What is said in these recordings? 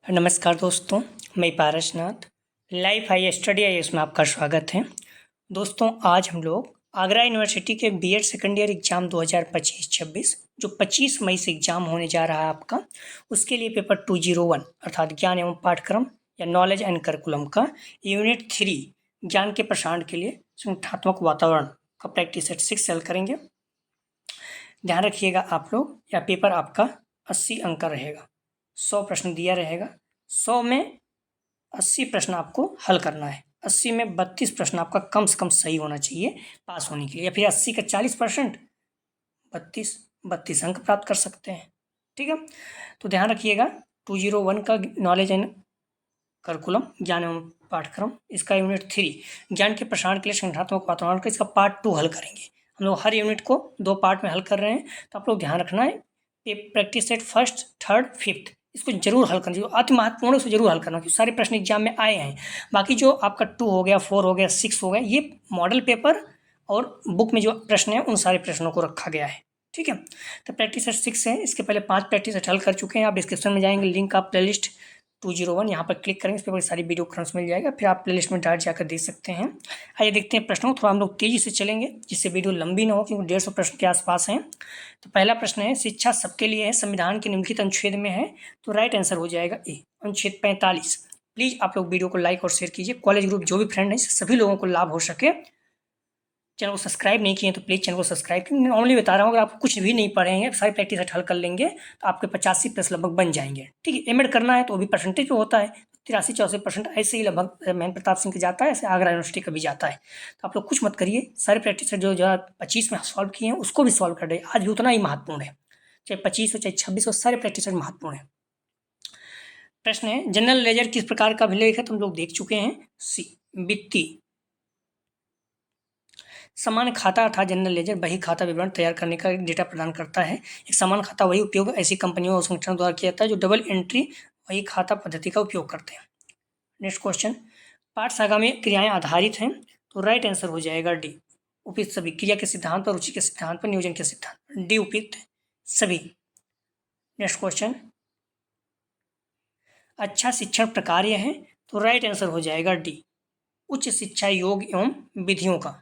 नमस्कार दोस्तों, मैं Parasnath. Life high study IAS में आपका स्वागत है। दोस्तों, आज हम लोग आगरा यूनिवर्सिटी के बीएड सेकेंड ईयर एग्जाम 2025-26 जो 25 मई से एग्जाम होने जा रहा है आपका, उसके लिए पेपर 201 अर्थात ज्ञान एवं पाठ्यक्रम या नॉलेज एंड करिकुलम का यूनिट 3 ज्ञान के प्रसारण के लिए संगठनात्मक वातावरण का प्रैक्टिस सेट 6 हल करेंगे। ध्यान रखिएगा आप लोग, यह पेपर आपका 80 अंक का रहेगा। 100 प्रश्न दिया रहेगा। 100 में 80 प्रश्न आपको हल करना है। 80 में 32 प्रश्न आपका कम से कम सही होना चाहिए पास होने के लिए, या फिर 80 का 40%, 32 अंक प्राप्त कर सकते हैं। ठीक है, तो ध्यान रखिएगा 201 का नॉलेज एंड करिकुलम ज्ञान एवं पाठ्यक्रम, इसका यूनिट 3 ज्ञान के प्रसारण के लिए संगठनात्मक वातावरण का इसका पार्ट 2 हल करेंगे। हम लोग हर यूनिट को 2 पार्ट में हल कर रहे हैं, तो आप लोग ध्यान रखना है। Practice set 1st, 3rd, 5th इसको जरूर हल करना, जो अति महत्वपूर्ण है उसको जरूर हल करना, क्योंकि सारे प्रश्न एग्जाम में आए हैं। बाकी जो आपका 2 हो गया, 4 हो गया, 6 हो गया, ये मॉडल पेपर और बुक में जो प्रश्न है उन सारे प्रश्नों को रखा गया है। ठीक है, तो प्रैक्टिस सेट 6 है। इसके पहले 5 प्रैक्टिस सेट हल कर चुके हैं। आप डिस्क्रिप्शन में जाएंगे, लिंक आप प्लेलिस्ट 201 यहाँ पर क्लिक करेंगे, इस पर सारी वीडियो क्रम्स मिल जाएगा, फिर आप प्लेलिस्ट में डायरेक्ट जाकर देख सकते हैं। आइए देखते हैं प्रश्नों को। थोड़ा हम लोग तेजी से चलेंगे जिससे वीडियो लंबी ना हो, क्योंकि 150 प्रश्न के आसपास हैं। तो पहला प्रश्न है, शिक्षा सबके लिए है, संविधान के निम्नलिखित अनुच्छेद में है, तो राइट आंसर हो जाएगा ए, अनुच्छेद 45। प्लीज आप लोग वीडियो को लाइक और शेयर कीजिए। कॉलेज ग्रुप जो भी फ्रेंड है, सभी लोगों को लाभ हो सके। चैनल को सब्सक्राइब नहीं किए तो प्लीज़ चैनल को सब्सक्राइब करें। नॉर्मली बता रहा हूँ, अगर आप कुछ भी नहीं पढ़ेंगे, सारी प्रैक्टिस हल कर लेंगे तो आपके 85+ लगभग बन जाएंगे। ठीक है, एमएड करना है तो वो भी परसेंटेज पे होता है, 83-84% ऐसे ही लगभग महेंद्र प्रताप सिंह का जाता है, ऐसे आगरा यूनिवर्सिटी का भी जाता है। तो आप लोग कुछ मत करिए, सारे प्रैक्टिस जो 2025 में सॉल्व किए हैं उसको भी सॉल्व कर दे। आज भी उतना ही महत्वपूर्ण है, चाहे 25 हो चाहे 26 हो, सारे प्रैक्टिस महत्वपूर्ण है। प्रश्न है, जनरल लेजर किस प्रकार का अभिलेख है, तो हम लोग देख चुके हैं। सी, वित्तीय। समान खाता अर्थात जनरल लेजर बही खाता विवरण तैयार करने का डेटा प्रदान करता है। एक समान खाता वही उपयोग ऐसी कंपनियों और संगठनों द्वारा किया जाता है जो डबल एंट्री वही खाता पद्धति का उपयोग करते हैं। नेक्स्ट क्वेश्चन, पाठ सागा में क्रियाएं आधारित हैं, तो राइट आंसर हो जाएगा डी, उपयुक्त सभी। क्रिया के सिद्धांत पर, रुचि के सिद्धांत पर, नियोजन के सिद्धांत, डी उपयुक्त सभी। नेक्स्ट क्वेश्चन, अच्छा शिक्षण प्रकार्य है, तो राइट आंसर हो जाएगा डी, उच्च शिक्षा योग एवं विधियों का।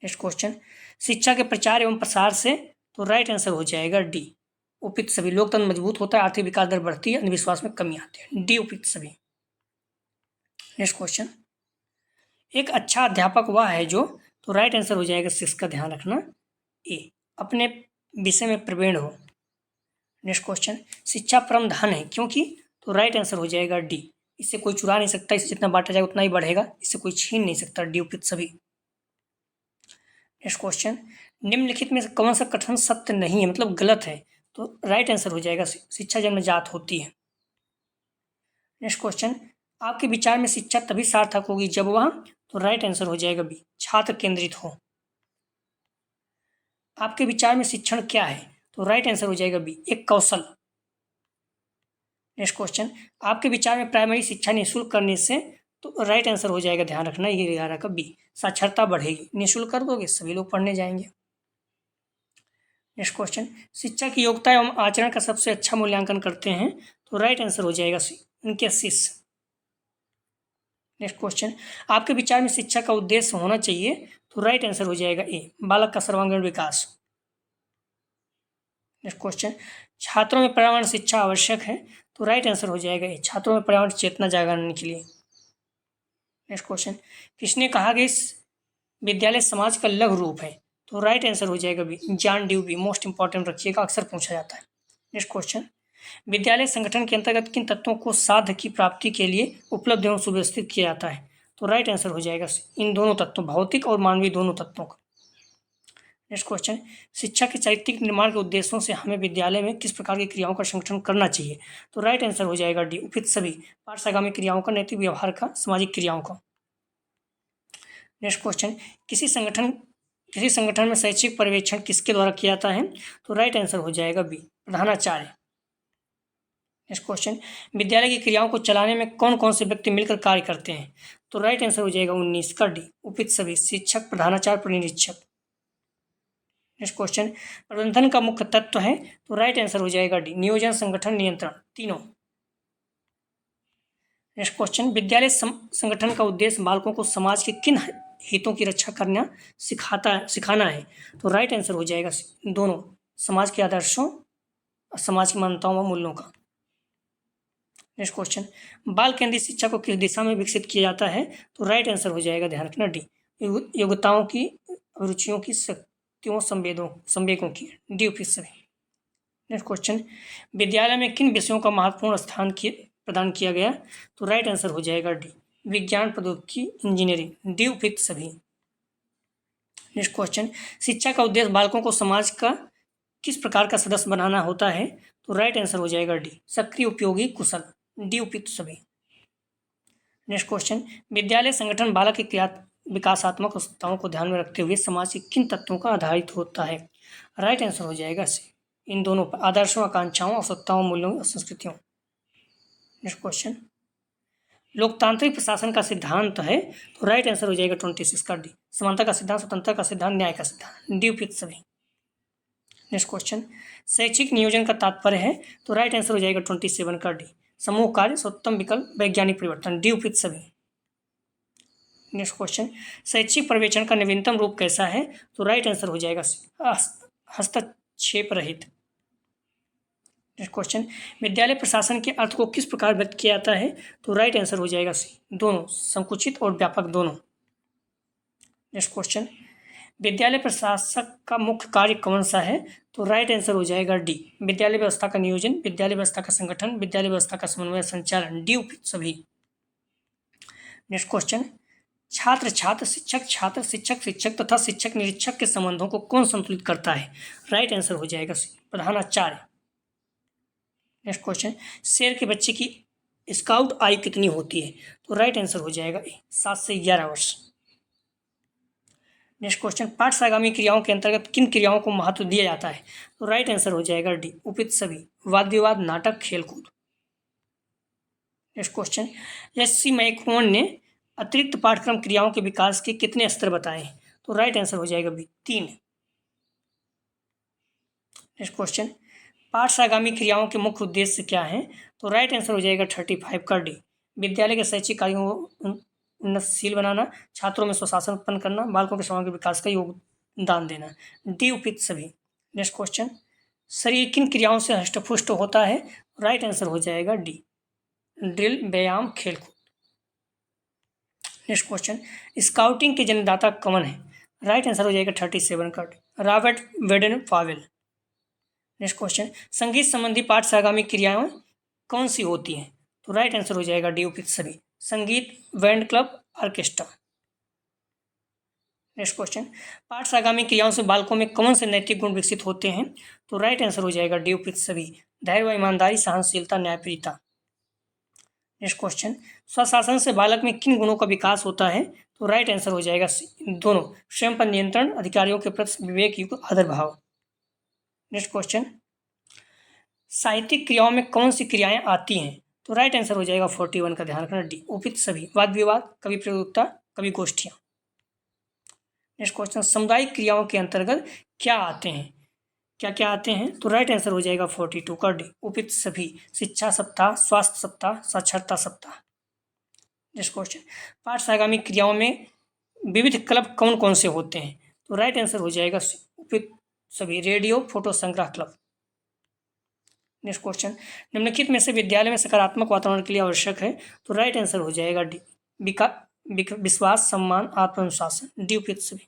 नेक्स्ट क्वेश्चन, शिक्षा के प्रचार एवं प्रसार से, तो राइट आंसर हो जाएगा डी, उपयुक्त सभी। लोकतंत्र मजबूत होता है, आर्थिक विकास दर बढ़ती है, अंधविश्वास में कमी आती है, डी उपयुक्त सभी। नेक्स्ट क्वेश्चन, एक अच्छा अध्यापक वह है जो, तो राइट आंसर हो जाएगा 6 का, ध्यान रखना ए, अपने विषय में प्रवीण हो। नेक्स्ट क्वेश्चन, शिक्षा परम धन है क्योंकि, तो राइट आंसर हो जाएगा डी, इससे कोई चुरा नहीं सकता, इससे जितना बांटा जाएगा उतना ही बढ़ेगा, इससे कोई छीन नहीं सकता, डी उपयुक्त सभी। नेक्स्ट क्वेश्चन, निम्नलिखित में से कौन सा कथन सत्य नहीं है, मतलब गलत है, तो राइट आंसर हो जाएगा शिक्षा जन्मजात होती है। नेक्स्ट क्वेश्चन, आपके विचार में शिक्षा तभी सार्थक होगी जब वह, तो राइट आंसर हो जाएगा बी, छात्र केंद्रित हो। आपके विचार में शिक्षण क्या है, तो राइट आंसर हो जाएगा बी, एक कौशल। नेक्स्ट क्वेश्चन, आपके विचार में प्राइमरी शिक्षा निःशुल्क करने से, तो राइट आंसर हो जाएगा, ध्यान रखना ये 11 का बी, साक्षरता बढ़ेगी। निःशुल्क कर दोगे सभी लोग पढ़ने जाएंगे। नेक्स्ट क्वेश्चन, शिक्षा की योग्यता एवं आचरण का सबसे अच्छा मूल्यांकन करते हैं, तो राइट आंसर हो जाएगा सी, उनके शिष्य। नेक्स्ट क्वेश्चन, आपके विचार में शिक्षा का उद्देश्य होना चाहिए, तो राइट आंसर हो जाएगा ए, बालक का सर्वांगीण विकास। नेक्स्ट क्वेश्चन, छात्रों में पर्यावरण शिक्षा आवश्यक है, तो राइट आंसर हो जाएगा ए, छात्रों में पर्यावरण चेतना जागरण के लिए। नेक्स्ट क्वेश्चन, किसने कहा कि इस विद्यालय समाज का लघु रूप है, तो राइट आंसर हो जाएगा बी, जॉन ड्यूबी। मोस्ट इंपॉर्टेंट रखिएगा, अक्सर पूछा जाता है। नेक्स्ट क्वेश्चन, विद्यालय संगठन के अंतर्गत किन तत्वों को साध्य की प्राप्ति के लिए उपलब्ध एवं सुव्यवस्थित किया जाता है, तो राइट आंसर हो जाएगा इन दोनों तत्वों, भौतिक और मानवीय दोनों तत्वों का। नेक्स्ट क्वेश्चन, शिक्षा के चारित्रिक निर्माण के उद्देश्यों से हमें विद्यालय में किस प्रकार की क्रियाओं का संगठन करना चाहिए, तो राइट आंसर हो जाएगा डी, उपयुक्त सभी। पाठ्यसागामी क्रियाओं का, नैतिक व्यवहार का, सामाजिक क्रियाओं का। नेक्स्ट क्वेश्चन, किसी संगठन में शैक्षिक पर्यवेक्षण किसके द्वारा किया जाता है, तो राइट आंसर हो जाएगा बी, प्रधानाचार्य। नेक्स्ट क्वेश्चन, विद्यालय की क्रियाओं को चलाने में कौन कौन से व्यक्ति मिलकर कार्य करते हैं, तो राइट आंसर हो जाएगा 19 का डी, उपयुक्त सभी, शिक्षक, प्रधानाचार्य, परिनिरीक्षक। नेक्स्ट क्वेश्चन, प्रबंधन का मुख्य तत्व है, तो राइट आंसर हो जाएगा डी, नियोजन, संगठन, नियंत्रण, तीनों। नेक्स्ट क्वेश्चन, विद्यालय संगठन का उद्देश्य बालकों को समाज के किन हितों की रक्षा करना सिखाना है? तो राइट आंसर हो जाएगा दोनों, समाज के आदर्शों, समाज की मान्यताओं व मूल्यों का। नेक्स्ट क्वेश्चन, बाल केंद्रित शिक्षा को किस दिशा में विकसित किया जाता है? तो राइट आंसर हो जाएगा, ध्यान रखना, डी, योग्यताओं की, रुचियों की, शक्तियों, संवेगों की, डी उपयुक्त सभी। नेक्स्ट क्वेश्चन, विद्यालय में किन विषयों का महत्वपूर्ण स्थान प्रदान किया गया? तो राइट आंसर हो जाएगा डी, विज्ञान, प्रौद्योगिकी, इंजीनियरिंग, डी उपयुक्त सभी। नेक्स्ट क्वेश्चन, शिक्षा का उद्देश्य बालकों को समाज का किस प्रकार का सदस्य बनाना होता है? तो राइट आंसर हो जाएगा डी, सक्रिय, उपयोगी, कुशल, डी उपयुक्त सभी। नेक्स्ट क्वेश्चन, विद्यालय संगठन बालक की विकासात्मक आवश्यकताओं को ध्यान में रखते हुए समाज के किन तत्वों का आधारित होता है? राइट आंसर हो जाएगा सी, इन दोनों पर, आदर्शों, आकांक्षाओं, आवश्यकताओं, मूल्यों और संस्कृतियों। नेक्स्ट क्वेश्चन, लोकतांत्रिक प्रशासन का सिद्धांत है? तो राइट आंसर हो जाएगा 26 का डी, समानता का सिद्धांत, स्वतंत्रता का सिद्धांत, न्याय का सिद्धांत, डी उपयुक्त सभी। नेक्स्ट क्वेश्चन, शैक्षिक नियोजन का तात्पर्य है? तो राइट आंसर हो जाएगा 27 का डी, समूह कार्य, सर्वोत्तम विकल्प, वैज्ञानिक परिवर्तन, डी उपयुक्त सभी। नेक्स्ट क्वेश्चन, शैक्षिक पर्यवेक्षण का नवीनतम रूप कैसा है? तो राइट आंसर हो जाएगा हस्तक्षेप रहित। नेक्स्ट क्वेश्चन, विद्यालय प्रशासन के अर्थ को किस प्रकार व्यक्त किया जाता है? तो राइट आंसर हो जाएगा सी, दोनों, संकुचित और व्यापक दोनों। नेक्स्ट क्वेश्चन, विद्यालय प्रशासक का मुख्य कार्य कौन सा है? तो राइट आंसर हो जाएगा डी, विद्यालय व्यवस्था का नियोजन, विद्यालय व्यवस्था का संगठन, विद्यालय व्यवस्था का समन्वय, संचालन, डी उपयुक्त सभी। नेक्स्ट क्वेश्चन, छात्र छात्र, शिक्षक छात्र, शिक्षक शिक्षक तथा शिक्षक निरीक्षक के संबंधों को कौन संतुलित करता है? राइट आंसर हो जाएगा सी, प्रधानाचार्य। नेक्स्ट क्वेश्चन, शेर के बच्चे की स्काउट आयु कितनी होती है? तो राइट आंसर हो जाएगा ए, 7 से 11 वर्ष। नेक्स्ट क्वेश्चन, पाठ्यसागामी क्रियाओं के अंतर्गत किन क्रियाओं को महत्व दिया जाता है? तो राइट आंसर हो जाएगा डी, उपयुक्त सभी, वाद विवाद, नाटक, खेलकूद। Next question, SC. मैकमोहन ने अतिरिक्त पाठ्यक्रम क्रियाओं के विकास के कितने स्तर बताए हैं? तो राइट आंसर हो जाएगा बी, 3। नेक्स्ट क्वेश्चन, पाठ्यसागामी क्रियाओं के मुख्य उद्देश्य क्या हैं? तो राइट आंसर हो जाएगा 35 का डी, विद्यालय के शैक्षिक कार्यों को उन्नतशील बनाना, छात्रों में स्वशासन उत्पन्न करना, बालकों के सर्वांगीण विकास का योगदान देना, डी उपयुक्त सभी। नेक्स्ट क्वेश्चन, शरीर किन क्रियाओं से हष्टपुष्ट होता है? राइट आंसर हो जाएगा डी, ड्रिल, व्यायाम, खेलकूद। नेक्स्ट क्वेश्चन, स्काउटिंग के जन्मदाता कौन है? राइट आंसर हो जाएगा 37 का D, Robert Baden Powell. Next question, संगीत संबंधी पाठ्यसागामी क्रियाएं कौन सी होती हैं? तो राइट आंसर हो जाएगा डी उपयुक्त सभी, संगीत, band, club, orchestra. Next question, पाठ्यसागामी क्रियाओं से बालकों में कौन से नैतिक गुण विकसित होते हैं? तो राइट आंसर हो जाएगा डी उपयुक्त सभी, धैर्य व ईमानदारी, सहनशीलता, न्यायप्रियता। नेक्स्ट क्वेश्चन, स्वशासन से बालक में किन गुणों का विकास होता है? तो राइट आंसर हो जाएगा दोनों, स्वयं पर नियंत्रण, अधिकारियों के प्रति विवेक युक्त आदर भाव। नेक्स्ट क्वेश्चन, साहित्यिक क्रियाओं में कौन सी क्रियाएं आती हैं? तो राइट आंसर हो जाएगा 41 का, ध्यान रखना, डी उपयुक्त सभी, वाद विवाद, कवि प्रतियोगिता, कवि गोष्ठियां। नेक्स्ट क्वेश्चन, सामुदायिक क्रियाओं के अंतर्गत क्या आते हैं, क्या क्या आते हैं? तो राइट आंसर हो जाएगा 42 का डी, उपयुक्त सभी, शिक्षा सप्ताह, स्वास्थ्य सप्ताह, साक्षरता सप्ताह। नेक्स्ट क्वेश्चन, पाठ्यसागामी क्रियाओं में विविध क्लब कौन कौन से होते हैं? तो राइट आंसर हो जाएगा उपयुक्त सभी, रेडियो, फोटो संग्रह क्लब। नेक्स्ट क्वेश्चन, निम्नलिखित में से विद्यालय में सकारात्मक वातावरण के लिए आवश्यक है? तो राइट आंसर हो जाएगा डी, विश्वास, सम्मान, आत्मविश्वास, डी उपयुक्त सभी।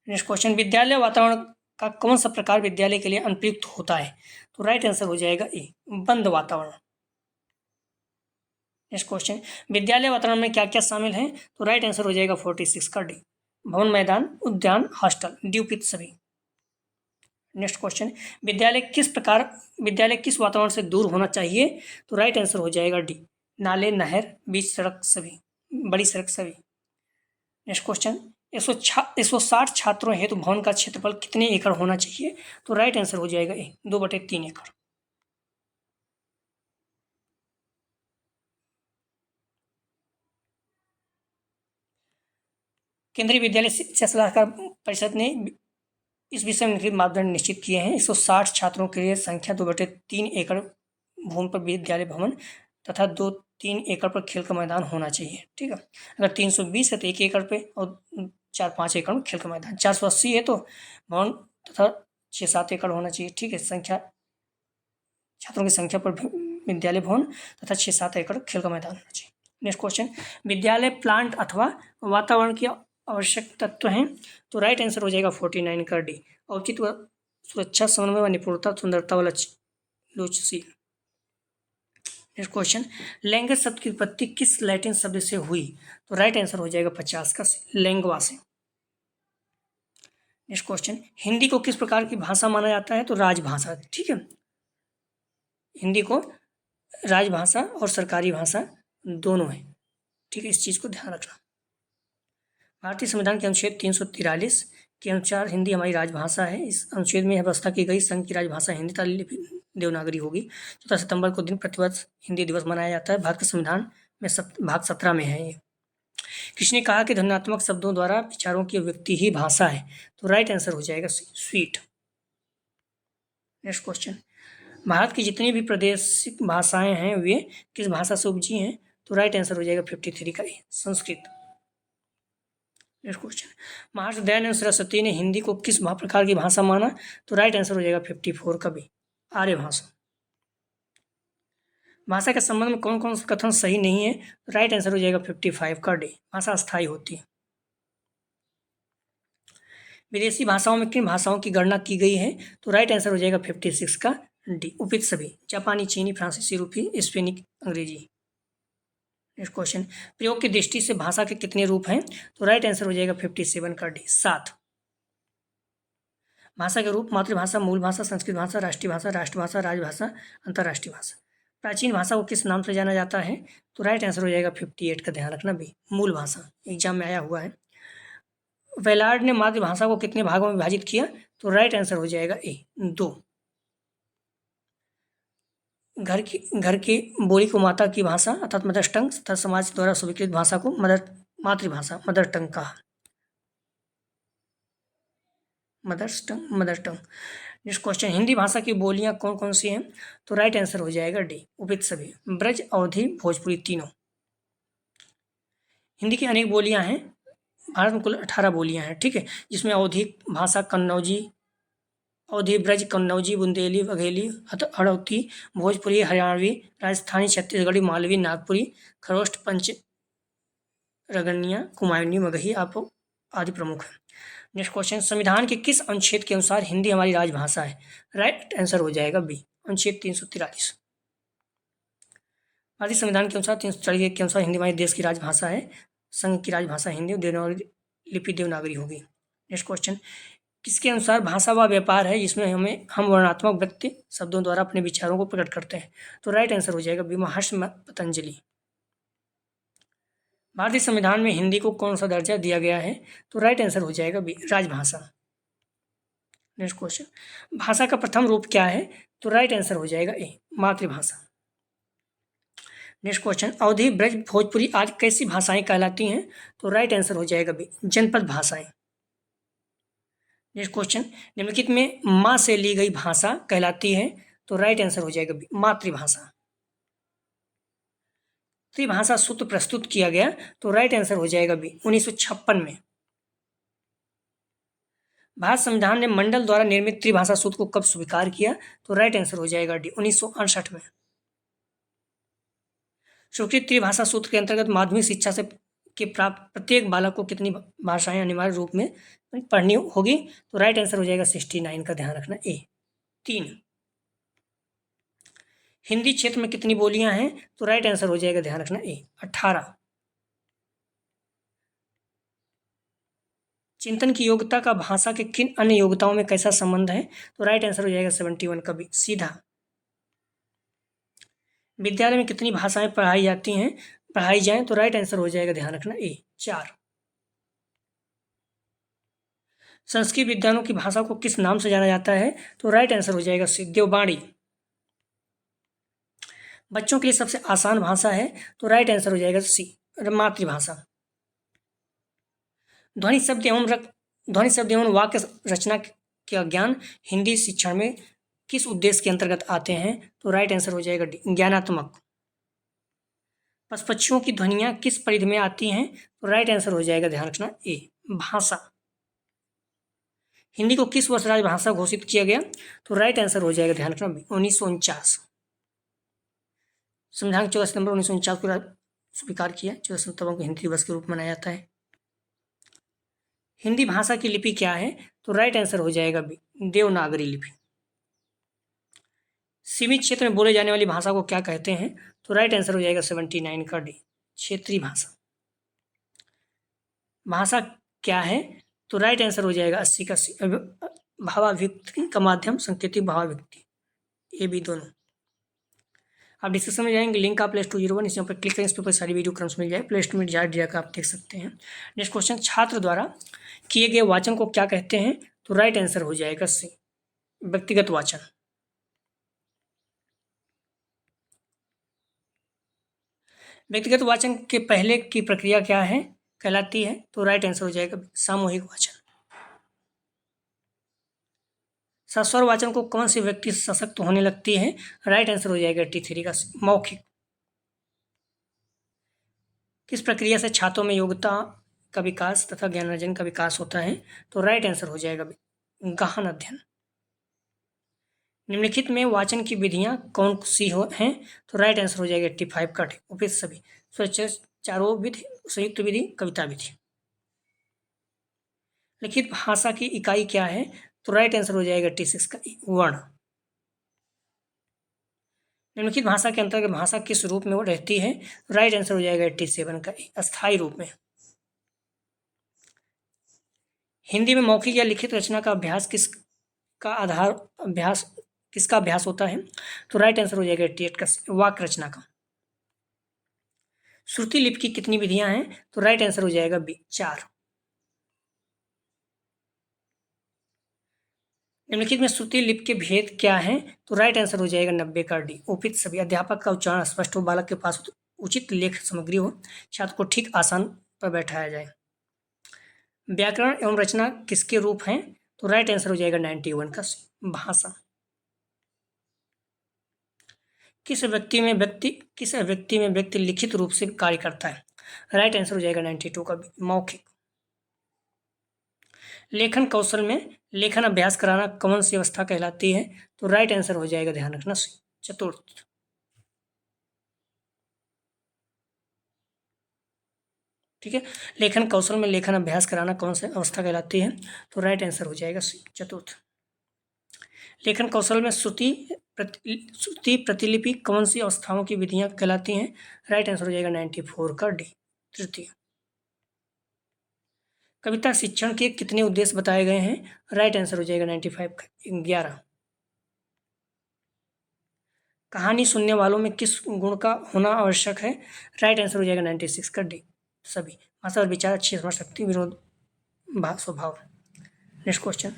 नेक्स्ट क्वेश्चन, विद्यालय वातावरण का कौन सा प्रकार विद्यालय के लिए अनुपयुक्त होता है? तो राइट आंसर हो जाएगा ए, बंद वातावरण। नेक्स्ट क्वेश्चन, विद्यालय वातावरण में क्या क्या शामिल है? तो राइट आंसर हो जाएगा 46 का डी, भवन, मैदान, उद्यान, हॉस्टल, डी उपयुक्त सभी। नेक्स्ट क्वेश्चन, विद्यालय किस वातावरण से दूर होना चाहिए? तो राइट आंसर हो जाएगा डी, नाले, नहर, बीच सड़क सभी, बड़ी सड़क सभी। नेक्स्ट क्वेश्चन, 160 छात्रों हेतु भवन का क्षेत्रफल कितने एकड़ होना चाहिए? तो राइट आंसर हो जाएगा ए, 2/3 एकड़। केंद्रीय विद्यालय शिक्षा सलाहकार परिषद ने इस विषय में निम्नलिखित मापदंड निश्चित किए हैं। 160 छात्रों के लिए संख्या 2/3 एकड़ भूमि पर विद्यालय भवन, तथा 2-3 एकड़ पर खेल का मैदान होना चाहिए। ठीक है, अगर 320 है तो 1 एकड़ पे और 4-5 एकड़ में खेल का मैदान, 480 है तो भवन तथा 6-7 एकड़ होना चाहिए। ठीक है, छात्रों की संख्या पर विद्यालय भवन तथा 6-7 एकड़ खेल का मैदान होना चाहिए। नेक्स्ट क्वेश्चन, विद्यालय प्लांट अथवा वातावरण की आवश्यक तत्व हैं, तो राइट आंसर हो जाएगा 49 का डी। औचित्य, सुरक्षा, समन्वय व निपुणता, सुंदरता व लचील। नेक्स्ट क्वेश्चन, लैंगिक शब्द की उत्पत्ति किस लैटिन शब्द से हुई, तो राइट आंसर हो जाएगा 50 का लैंग्वा से। नेक्स्ट क्वेश्चन, हिंदी को किस प्रकार की भाषा माना जाता है, तो राजभाषा। ठीक है, हिंदी को राजभाषा और सरकारी भाषा दोनों है। ठीक है, इस चीज़ को ध्यान रखना। भारतीय संविधान के अनुच्छेद 343 के अनुसार हिंदी हमारी राजभाषा है। इस अनुच्छेद में यह व्यवस्था की गई संघ की राजभाषा हिंदी तथा लिपि देवनागरी होगी। 14 सितंबर को दिन प्रतिवर्ष हिंदी दिवस मनाया जाता है। भारत के संविधान में भाग 17 में है ये। किसने कहा कि ध्वन्यात्मक शब्दों द्वारा विचारों की अभिव्यक्ति ही भाषा है, तो राइट आंसर हो जाएगा स्वीट। नेक्स्ट क्वेश्चन, भारत की जितनी भी प्रादेशिक भाषाएं हैं वे किस भाषा से उपजी हैं, तो राइट आंसर हो जाएगा 53 का संस्कृत। नेक्स्ट क्वेश्चन, महर्षि दयानंद सरस्वती ने हिंदी को किस प्रकार की भाषा माना, तो राइट आंसर हो जाएगा 54 का भी आर्य भाषा। भाषा के संबंध में कौन कौन सा कथन सही नहीं है, तो राइट आंसर हो जाएगा 55 का डी, भाषा अस्थायी होती है। विदेशी भाषाओं में किन भाषाओं की गणना की गई है, तो राइट आंसर हो जाएगा 56 का डी, उपयुक्त सभी, जापानी, चीनी, फ्रांसीसी, रूसी, स्पेनिक, अंग्रेजी। नेक्स्ट क्वेश्चन, प्रयोग की दृष्टि से भाषा के कितने रूप हैं, तो राइट आंसर हो जाएगा 57 का डी, 7। भाषा के रूप मातृभाषा, मूल भाषा, संस्कृत भाषा, राष्ट्रीय भाषा, राष्ट्रभाषा, राजभाषा, अंतर्राष्ट्रीय भाषा। प्राचीन भाषा को किस नाम से जाना जाता है, तो राइट आंसर हो जाएगा 58 का, ध्यान रखना भी, मूल भाषा, एग्जाम में आया हुआ है। वेलार्ड ने मातृभाषा को कितने भागों में विभाजित किया, तो राइट आंसर हो जाएगा ए, 2। घर की बोली को माता की भाषा अर्थात मदर टंग तथा समाज द्वारा स्वीकृत भाषा को मातृभाषा मदर टंग कहा, mother tongue. Next question, Hindi भाषा की बोलियां कौन कौन सी हैं, तो राइट आंसर हो जाएगा डी, उपयुक्त सभी, ब्रज, अवधी, भोजपुरी, तीनों। हिंदी की अनेक बोलियां हैं, भारत में कुल 18 बोलियां हैं। ठीक है, जिसमें अवधी भाषा, कन्नौजी, अवधी, ब्रज, कन्नौजी, बुंदेली, बघेली, हड़ौती, भोजपुरी, हरियाणवी, राजस्थानी, छत्तीसगढ़ी, मालवी, नागपुरी, खरोष्ट, पंच रगनिया, कुमायूनी, मगही आप आदि प्रमुख हैं। नेक्स्ट क्वेश्चन, संविधान के किस अनुच्छेद के अनुसार हिंदी हमारी राजभाषा है, राइट आंसर हो जाएगा बी, अनुच्छेद 343। भारतीय संविधान के अनुसार 343 के अनुसार हिंदी हमारे देश की राजभाषा है। संघ की राजभाषा हिंदी और देवनागरी लिपि देवनागरी होगी। नेक्स्ट क्वेश्चन, किसके अनुसार भाषा व व्यापार है जिसमें हम वर्णात्मक व्यक्ति शब्दों द्वारा अपने विचारों को प्रकट करते हैं, तो राइट आंसर हो जाएगा बी, महर्षि पतंजलि। भारतीय संविधान में हिंदी को कौन सा दर्जा दिया गया है, तो राइट आंसर हो जाएगा बी, राजभाषा। नेक्स्ट क्वेश्चन, भाषा का प्रथम रूप क्या है, तो राइट आंसर हो जाएगा ए, मातृभाषा। नेक्स्ट क्वेश्चन, अवधी, ब्रज, भोजपुरी आदि कैसी भाषाएं कहलाती हैं, तो राइट आंसर हो जाएगा बी, जनपद भाषाएं। नेक्स्ट क्वेश्चन, निम्नलिखित में माँ से ली गई भाषा कहलाती है, तो राइट आंसर हो जाएगा बी, मातृभाषा। त्रिभाषा सूत्र प्रस्तुत किया गया, तो राइट आंसर हो जाएगा बी, 1956 में। भारत संविधान ने मंडल द्वारा निर्मित त्रिभाषा सूत्र को कब स्वीकार किया, तो राइट आंसर हो जाएगा डी, 1968 में। स्वीकृत त्रिभाषा सूत्र के अंतर्गत माध्यमिक शिक्षा से के प्राप्त प्रत्येक बालक को कितनी भाषाएं अनिवार्य रूप में पढ़नी होगी, तो राइट आंसर हो जाएगा 69 का, ध्यान रखना ए, 3। हिंदी क्षेत्र में कितनी बोलियां हैं, तो राइट आंसर हो जाएगा, ध्यान रखना ए, 18। चिंतन की योग्यता का भाषा के किन अन्य योग्यताओं में कैसा संबंध है, तो राइट आंसर हो जाएगा 71 का भी, सीधा। विद्यालय में कितनी भाषाएं पढ़ाई जाएं, तो राइट आंसर हो जाएगा, ध्यान रखना ए, 4। संस्कृत विद्वानों की भाषा को किस नाम से जाना जाता है, तो राइट आंसर हो जाएगा सी, देववाणी। बच्चों के लिए सबसे आसान भाषा है, तो राइट आंसर हो जाएगा सी, मातृभाषा। ध्वनि शब्द एवं वाक्य रचना का ज्ञान हिंदी शिक्षण में किस उद्देश्य के अंतर्गत आते हैं, तो राइट आंसर हो जाएगा डी, ज्ञानात्मक। पशु पक्षियों की ध्वनियाँ किस परिधि में आती हैं? तो राइट आंसर हो जाएगा, ध्यान रखना, ए, भाषा। हिंदी को किस वर्ष राजभाषा घोषित किया गया? तो राइट आंसर हो जाएगा, ध्यान रखना, 1949। संविधान 14 सितंबर 1949 को स्वीकार किया। 14 सितंबर को हिंदी दिवस के रूप में मनाया जाता है। हिंदी भाषा की लिपि क्या है? तो राइट आंसर हो जाएगा बी, देवनागरी लिपि। सीमित क्षेत्र में बोले जाने वाली भाषा को क्या कहते हैं? तो राइट आंसर हो जाएगा 79 का डी, क्षेत्रीय भाषा। भाषा क्या है? तो राइट आंसर हो जाएगा 80 का सी, भावाभिव्यक्ति का माध्यम, संकेतिक भावाभिव्यक्ति, ये भी दोनों। आप डिस्क्रिप्शन में जाएंगे, लिंक आप +201 इस यहाँ पर क्लिक करें, इस पर सारी वीडियो क्रम्स मिल जाए, प्ले स्टोर में जाकर आप देख सकते हैं। नेक्स्ट क्वेश्चन, छात्र द्वारा किए गए वाचन को क्या कहते हैं? तो राइट आंसर हो जाएगा सी, व्यक्तिगत वाचन। व्यक्तिगत वाचन के पहले की प्रक्रिया क्या है कहलाती है? तो राइट आंसर हो जाएगा सामूहिक वाचन। सस्वर वाचन को कौन सी व्यक्ति सशक्त होने लगती है? राइट आंसर हो जाएगा 83 का मौखिक। किस प्रक्रिया से छात्रों में योग्यता का विकास तथा ज्ञान अर्जन का विकास होता है? तो राइट आंसर हो जाएगा गहन अध्ययन। निम्नलिखित में वाचन की विधियां कौन सी हैं? तो राइट आंसर हो जाएगा 85 का उपयुक्त सभी। स्वचारोप विधि, संयुक्त विधि, कविता विधि। लिखित भाषा की इकाई क्या है? तो राइट आंसर हो जाएगा 86 का वर्ण। निम्नलिखित भाषा के अंतर्गत भाषा किस रूप में रहती है? राइट आंसर हो जाएगा 87 का अस्थायी रूप में। हिंदी में मौखिक या लिखित रचना का अभ्यास किसका अभ्यास होता है? तो राइट आंसर हो जाएगा 88 का वाक्य रचना का। श्रुति लिपि की कितनी विधियां हैं? तो राइट आंसर हो जाएगा बी, 4। निम्नलिखित में श्रुति लिपि के भेद क्या हैं? तो राइट आंसर हो जाएगा 90 का डी, उपयुक्त सभी। अध्यापक का उच्चारण स्पष्ट हो, बालक के पास उचित लेख सामग्री हो, छात्र को ठीक आसन पर बैठाया जाए। व्याकरण एवं रचना किसके रूप हैं? तो राइट आंसर हो जाएगा 91 का भाषा। किस व्यक्ति में व्यक्ति लिखित रूप से कार्य करता है? राइट आंसर हो जाएगा 92 का मौखिक। लेखन कौशल में लेखन अभ्यास कराना कौन सी अवस्था कहलाती है? तो राइट आंसर हो जाएगा, ध्यान रखना, चतुर्थ। ठीक है, लेखन कौशल में लेखन अभ्यास कराना कौन सी अवस्था कहलाती है? तो राइट आंसर हो जाएगा चतुर्थ। लेखन कौशल में श्रुति प्रतिलिपि कौन सी अवस्थाओं की विधियां कहलाती हैं? राइट आंसर हो जाएगा 94 का डी, तृतीय। कविता शिक्षण के कितने उद्देश्य बताए गए हैं? राइट आंसर हो जाएगा 95 का 11। कहानी सुनने वालों में किस गुण का होना आवश्यक है? राइट आंसर हो जाएगा 96 का डी, सभी। भाषा और विचार, अच्छी समझ शक्ति, विरोध स्वभाव। नेक्स्ट क्वेश्चन,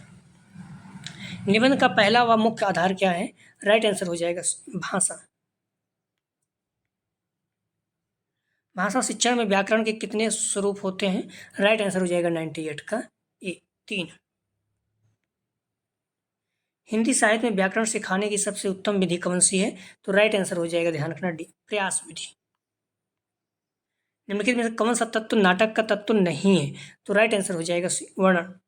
निबंध का पहला व मुख्य आधार क्या है? राइट आंसर हो जाएगा भाषा। भाषा शिक्षण में व्याकरण के कितने स्वरूप होते हैं? राइट आंसर हो जाएगा 98 का ए, 3। हिंदी साहित्य में व्याकरण सिखाने की सबसे उत्तम विधि कौन सी है? तो राइट आंसर हो जाएगा, ध्यान रखना, डी, प्रयास विधि। निम्नलिखित में से कौन सा तत्व नाटक का तत्व नहीं है? तो राइट आंसर हो जाएगा वर्णन,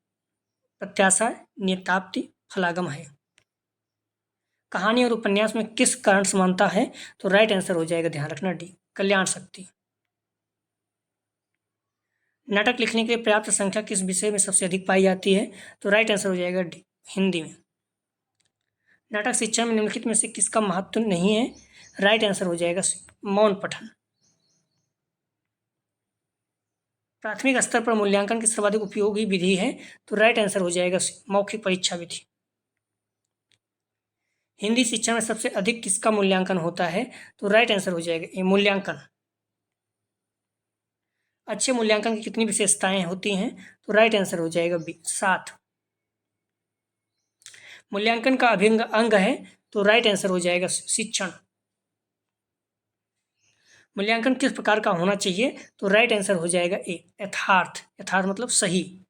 प्रत्याशा, नियताप्ति, फलागम है। कहानी और उपन्यास में किस कारण समानता है? तो राइट आंसर हो जाएगा, ध्यान रखना, डी, कल्याण शक्ति। नाटक लिखने के लिए पर्याप्त संख्या किस विषय में सबसे अधिक पाई जाती है? तो राइट आंसर हो जाएगा डी, हिंदी में। नाटक शिक्षण में निम्नलिखित में से किसका महत्व नहीं है? राइट आंसर हो जाएगा मौन पठन। प्राथमिक स्तर पर मूल्यांकन की सर्वाधिक उपयोगी विधि है? तो राइट आंसर हो जाएगा मौखिक परीक्षा विधि। हिंदी शिक्षण में सबसे अधिक किसका मूल्यांकन होता है? तो राइट आंसर हो जाएगा मूल्यांकन। अच्छे मूल्यांकन की कितनी विशेषताएं होती हैं? तो राइट आंसर हो जाएगा बी, 7। मूल्यांकन का अभिन्न अंग है? तो राइट आंसर हो जाएगा शिक्षण। मूल्यांकन किस प्रकार का होना चाहिए? तो राइट आंसर हो जाएगा ए, यथार्थ। यथार्थ मतलब सही।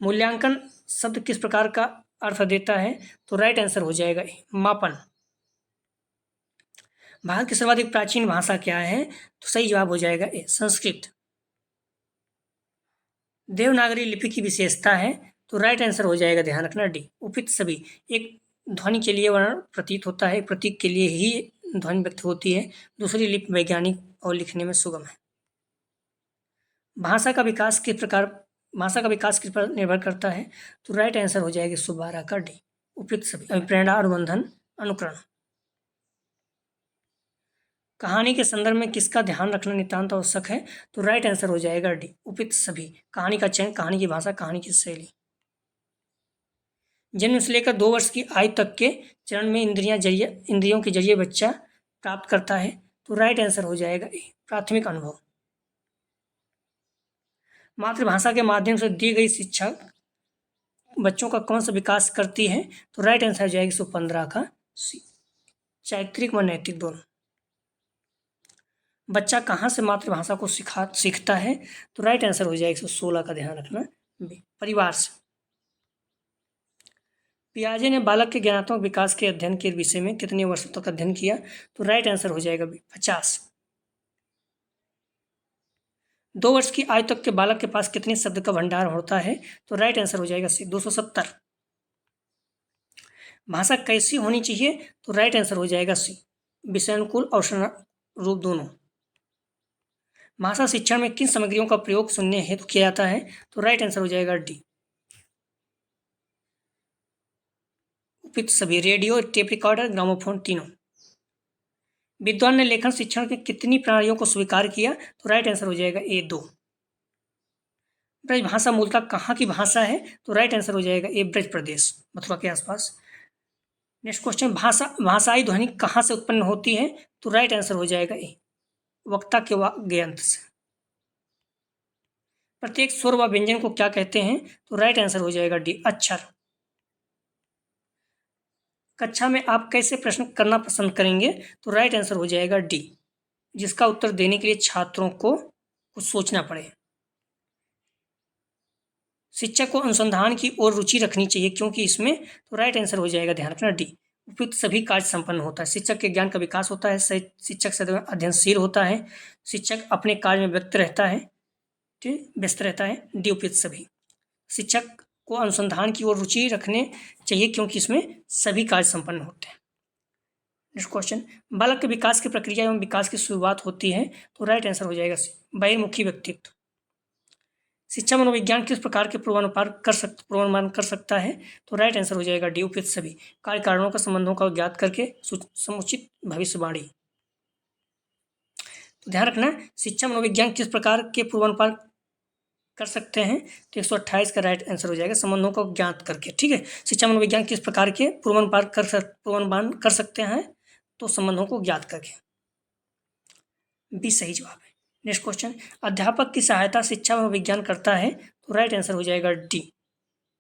मूल्यांकन शब्द किस प्रकार का अर्थ देता है? तो राइट आंसर हो जाएगा ए, मापन। भारत की सर्वाधिक प्राचीन भाषा क्या है? तो सही जवाब हो जाएगा ए, संस्कृत। देवनागरी लिपि की विशेषता है? तो राइट आंसर हो जाएगा, ध्यान रखना, डी, उपयुक्त सभी। एक ध्वनि के लिए वर्ण प्रतीत होता है, प्रतीक के लिए ही ध्वनि व्यक्त होती है। दूसरी लिपि वैज्ञानिक और लिखने में सुगम है। भाषा का विकास किस पर निर्भर करता है? तो राइट आंसर हो जाएगा 112 का डी, उपयुक्त सभी। अभिप्रेरणा, अनुबंधन, अनुकरण। कहानी के संदर्भ में किसका ध्यान रखना नितांत आवश्यक है? तो राइट आंसर हो जाएगा डी, उपयुक्त सभी। कहानी का चयन, कहानी की भाषा, कहानी की शैली। जन्म से लेकर 2 वर्ष की आयु तक के चरण में इंद्रियों के जरिए बच्चा प्राप्त करता है। तो राइट आंसर हो जाएगा ए, प्राथमिक अनुभव। मातृभाषा के माध्यम से दी गई शिक्षा बच्चों का कौन सा विकास करती है? तो राइट आंसर हो जाएगा 115 का सी, चारित्रिक व नैतिक दोनों। बच्चा कहाँ से मातृभाषा को सीखता है? तो राइट आंसर हो जाएगा 116 का, ध्यान रखना, बी, परिवार से। पियाजे ने बालक के ज्ञानात्मक विकास के अध्ययन के विषय में कितने वर्षों तक अध्ययन किया? तो राइट आंसर हो जाएगा बी, 50। 2 वर्ष की आयु तक के बालक के पास कितने शब्द का भंडार होता है? तो राइट आंसर हो जाएगा सी, 270। भाषा कैसी होनी चाहिए? तो राइट आंसर हो जाएगा सी, विषयानुकूल और रूप दोनों। भाषा शिक्षण में किन सामग्रियों का प्रयोग सुनने हेतु किया जाता है? तो राइट आंसर हो जाएगा डी, उपयुक्त सभी। रेडियो, टेप रिकॉर्डर, ग्रामोफोन, तीनों। विद्वान ने लेखन शिक्षण की कितनी प्रणालियों को स्वीकार किया? तो राइट आंसर हो जाएगा ए, 2। ब्रज भाषा मूलतः कहाँ की भाषा है? तो राइट आंसर हो जाएगा ए, ब्रज प्रदेश, मथुरा के आसपास। नेक्स्ट क्वेश्चन, भाषाई ध्वनि कहाँ से उत्पन्न होती है? तो राइट आंसर हो जाएगा ए, वक्ता के वाग्यंत्र से। प्रत्येक स्वर व व्यंजन को क्या कहते हैं? तो राइट आंसर हो जाएगा डी, अक्षर। कक्षा में आप कैसे प्रश्न करना पसंद करेंगे? तो राइट आंसर हो जाएगा डी, जिसका उत्तर देने के लिए छात्रों को कुछ सोचना पड़े। शिक्षक को अनुसंधान की ओर रुचि रखनी चाहिए क्योंकि इसमें, तो राइट आंसर हो जाएगा, ध्यान रखना, डी, उपयुक्त सभी कार्य संपन्न होता है। शिक्षक के ज्ञान का विकास होता है, शिक्षक सदैव अध्ययनशील होता है, शिक्षक अपने कार्य में व्यस्त रहता है, डी, उपयुक्त सभी। शिक्षक को अनुसंधान की ओर रुचि रखने चाहिए क्योंकि इसमें सभी कार्य संपन्न होते हैं। नेक्स्ट क्वेश्चन, बालक के विकास की प्रक्रिया एवं विकास की शुरुआत होती है? तो राइट आंसर हो जाएगा सी, बहिर्मुखी व्यक्तित्व। शिक्षा मनोविज्ञान किस प्रकार के पूर्वानुमान कर सकता है? तो राइट आंसर हो जाएगा डी, उपयुक्त सभी। कार्य कारणों का संबंधों का ज्ञात करके समुचित भविष्यवाणी। तो ध्यान रखना, शिक्षा मनोविज्ञान किस प्रकार के पूर्वानुमान कर सकते हैं? तो 128 का राइट आंसर हो जाएगा, संबंधों को ज्ञात करके। ठीक है, शिक्षा मनोविज्ञान किस प्रकार के पूर्वानुमान कर सकते हैं? तो संबंधों को ज्ञात करके, बी सही जवाब है। नेक्स्ट क्वेश्चन, अध्यापक की सहायता शिक्षा मनोविज्ञान करता है? तो राइट आंसर हो जाएगा डी,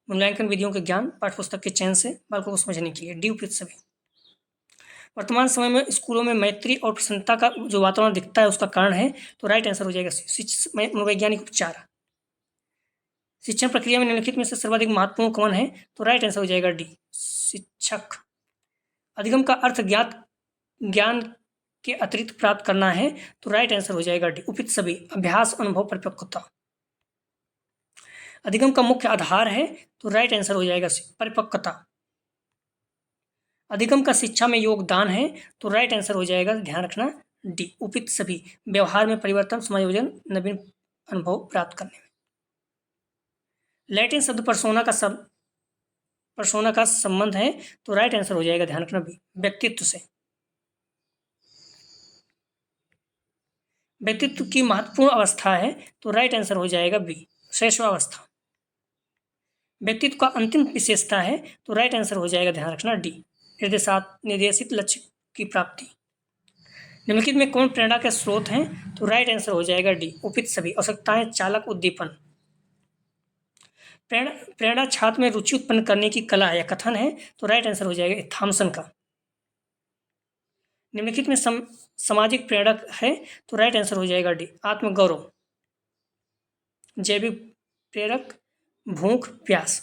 मूल्यांकन विधियों के ज्ञान, पाठ्यपुस्तक के चयन से बालकों को समझने के लिए, डी, उपयुक्त सभी। वर्तमान समय में स्कूलों में मैत्री और प्रसन्नता का जो वातावरण दिखता है उसका कारण है? तो राइट आंसर हो जाएगा मनोवैज्ञानिक उपचार। शिक्षण प्रक्रिया में निम्नलिखित में से सर्वाधिक महत्वपूर्ण कौन है? तो राइट आंसर हो जाएगा डी, शिक्षक। अधिगम का अर्थ ज्ञान के अतिरिक्त प्राप्त करना है? तो राइट आंसर हो जाएगा डी, उपयुक्त सभी। अभ्यास, अनुभव, परिपक्वता। अधिगम का मुख्य आधार है? तो राइट आंसर हो जाएगा सी, परिपक्वता। अधिगम का शिक्षा में योगदान है? तो राइट आंसर हो जाएगा, ध्यान रखना, डी, उपयुक्त सभी। व्यवहार में परिवर्तन, समायोजन, नवीन अनुभव प्राप्त करने में। लैटिन शब्द पर्सोना का संबंध है? तो राइट आंसर हो जाएगा, ध्यान रखना, बी, व्यक्तित्व से। व्यक्तित्व की महत्वपूर्ण अवस्था है? तो राइट आंसर हो जाएगा बी, शैशवावस्था। व्यक्तित्व का अंतिम विशेषता है? तो राइट आंसर हो जाएगा, ध्यान रखना, डी, निर्देशित लक्ष्य की प्राप्ति। निम्नलिखित में कौन प्रेरणा के स्रोत हैं? तो राइट आंसर हो जाएगा डी, उपयुक्त सभी। आवश्यकताएं, चालक, उद्दीपन। प्रेरणा छात्र में रुचि उत्पन्न करने की कला या कथन है? तो राइट आंसर हो जाएगा थॉमसन का। निम्नलिखित में सामाजिक प्रेरक है? तो राइट आंसर हो जाएगा डी, आत्मगौरव। जैविक प्रेरक, भूख, प्यास।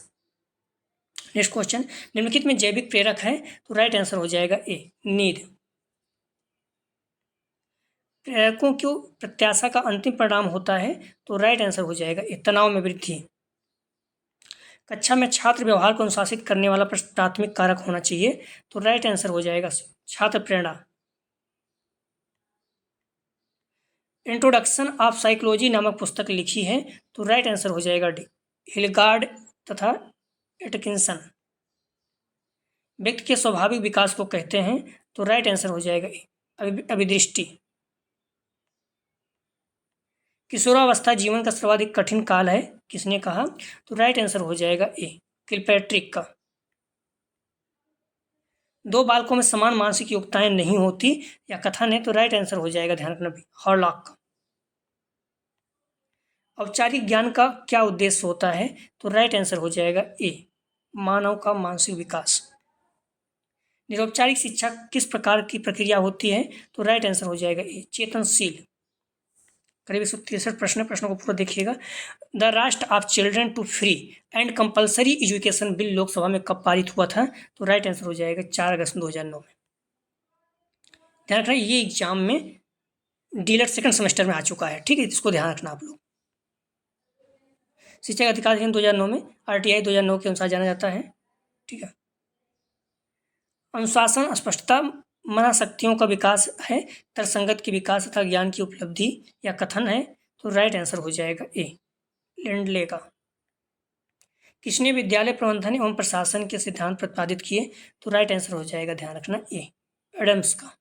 नेक्स्ट क्वेश्चन, निम्नलिखित में जैविक प्रेरक है? तो राइट आंसर हो जाएगा ए, नींद। प्रेरकों की प्रत्याशा का अंतिम परिणाम होता है, तो राइट आंसर हो जाएगा ए, तनाव में वृद्धि। कक्षा में छात्र व्यवहार को अनुशासित करने वाला प्राथमिक कारक होना चाहिए, तो राइट आंसर हो जाएगा छात्र प्रेरणा। इंट्रोडक्शन ऑफ साइकोलॉजी नामक पुस्तक लिखी है, तो राइट आंसर हो जाएगा डी, हिलगार्ड तथा एटकिंसन। व्यक्ति के स्वाभाविक विकास को कहते हैं, तो राइट आंसर हो जाएगा ए, अभिदृष्टि। किशोरावस्था जीवन का सर्वाधिक कठिन काल है, किसने कहा, तो राइट आंसर हो जाएगा ए, किलपैट्रिक का। दो बालकों में समान मानसिक योग्यताएं नहीं होती या कथन है, तो राइट आंसर हो जाएगा, ध्यान रखना भी, हॉरलॉक का। औपचारिक ज्ञान का क्या उद्देश्य होता है, तो राइट आंसर हो जाएगा ए, मानव का मानसिक विकास। निरौपचारिक शिक्षा किस प्रकार की प्रक्रिया होती है, तो राइट आंसर हो जाएगा ए, चेतनशील। करीब 163 प्रश्नों को पूरा देखिएगा। The right of children to free and compulsory education bill Lok Sabha में कब पारित हुआ था, तो राइट आंसर हो जाएगा 4 अगस्त 2009 में। ध्यान रखना ये एग्जाम में डीलर सेकंड सेमेस्टर में आ चुका है, ठीक है, इसको ध्यान रखना आप लोग। शिक्षा का अधिकार अधिनियम 2009 में RTI 2009 के अनुसार जाना जाता है, ठीक है। अनुशासन स्पष्टता मनशक्तियों का विकास है, तर्कसंगत के विकास तथा ज्ञान की उपलब्धि या कथन है, तो राइट आंसर हो जाएगा ए, लिंडले का। किसने विद्यालय प्रबंधन एवं प्रशासन के सिद्धांत प्रतिपादित किए, तो राइट आंसर हो जाएगा, ध्यान रखना ए, एडम्स का।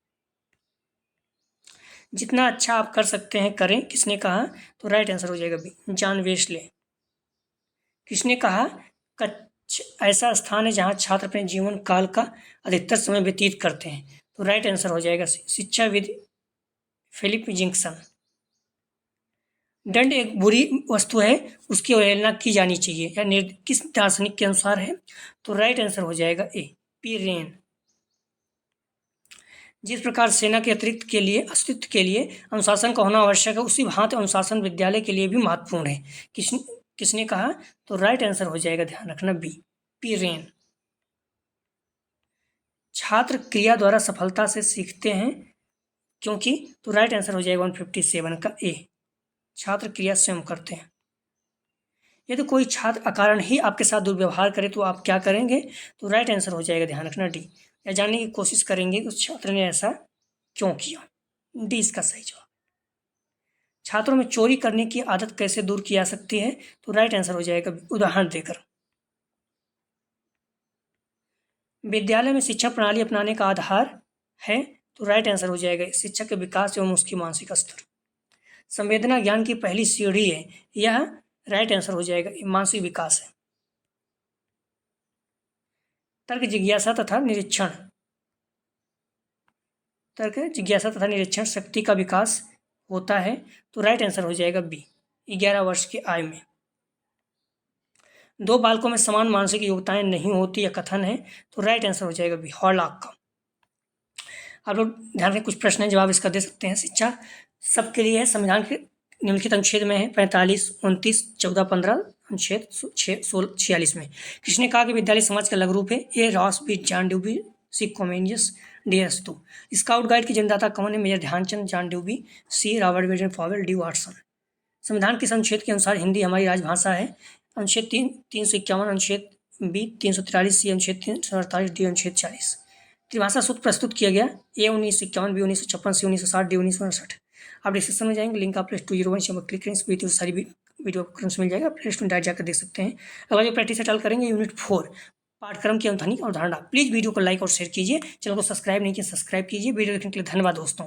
जितना अच्छा आप कर सकते हैं करें, किसने कहा, तो राइट आंसर हो जाएगा बी, जॉन वेस्ले। किसने कहा, कच्छ ऐसा स्थान है जहां छात्र अपने जीवन काल का अधिकतर समय व्यतीत करते हैं, तो राइट आंसर हो जाएगा शिक्षाविद फिलिप जिंक्सन। दंड एक बुरी वस्तु है, उसकी अवहेलना की जानी चाहिए, या किस दार्शनिक के अनुसार है, तो राइट आंसर हो जाएगा ए, पी रेन। जिस प्रकार सेना के अतिरिक्त के लिए अस्तित्व के लिए अनुशासन का होना आवश्यक है, उसी भांति अनुशासन विद्यालय के लिए भी महत्वपूर्ण है, किसने कहा, तो राइट आंसर हो जाएगा, ध्यान रखना बी, पी रेन। छात्र क्रिया द्वारा सफलता से सीखते हैं क्योंकि, तो राइट आंसर हो जाएगा 157 का ए, छात्र क्रिया स्वयं करते हैं। यदि कोई छात्र अकारण ही आपके साथ दुर्व्यवहार करे तो आप क्या करेंगे, तो राइट आंसर हो जाएगा, ध्यान रखना डी, या जानने की कोशिश करेंगे उस छात्र ने ऐसा क्यों किया, डी इसका सही जवाब। छात्रों में चोरी करने की आदत कैसे दूर की जा सकती है, तो राइट आंसर हो जाएगा उदाहरण देकर। विद्यालय में शिक्षा प्रणाली अपनाने का आधार है, तो राइट आंसर हो जाएगा शिक्षक के विकास एवं उसकी मानसिक स्तर। संवेदना ज्ञान की पहली सीढ़ी है, यह राइट आंसर हो जाएगा मानसिक विकास है। तर्क जिज्ञासा तथा निरीक्षण शक्ति का विकास होता है, तो राइट आंसर हो जाएगा बी, 11 वर्ष की आयु में। दो बालकों में समान मानसिक योग्यताएं नहीं होती या कथन है, तो राइट आंसर हो जाएगा बी, हॉरलॉक का। आप लोग ध्यान रखें, कुछ प्रश्न है, जवाब इसका दे सकते हैं। शिक्षा सबके लिए है, संविधान के निम्नलिखित अनुच्छेद में है 45, 29, 14, 15 अनुच्छेद 46 में। किसने कहा कि विद्यालय समाज का लघु रूप है, A Ross, B John Dewey, C Comenius, D अस्तु। स्काउट गाइड के जन्मदाता कौन है, major Dhyanchand, John Dewey, C Robert Baden Powell, D Watson. संविधान किस अनुच्छेद के अनुसार हिंदी हमारी राजभाषा है, अनुच्छेद 351, अनुच्छेद बी 343, सी अनुच्छेद 348, डी अनुच्छेद 40। त्रिभाषा सूत्र प्रस्तुत किया गया, ए 1951, बी 1956, सी 1960, डी 1959। आप डिस्क्रिप्शन में जाएंगे, लिंक आप प्ले 201 पर क्लिक करें, इस वीडियो सारी वीडियो आपको मिल जाएगा, प्ले स्टोर डायरेक्ट जाकर देख सकते हैं। अगर जो प्रैक्टिस चालू करेंगे यूनिट 4 पाठ्यक्रम की अवधारणा। प्लीज वीडियो को लाइक और शेयर कीजिए, चैनल को सब्सक्राइब नहीं किया सब्सक्राइब कीजिए। वीडियो देखने के लिए धन्यवाद दोस्तों।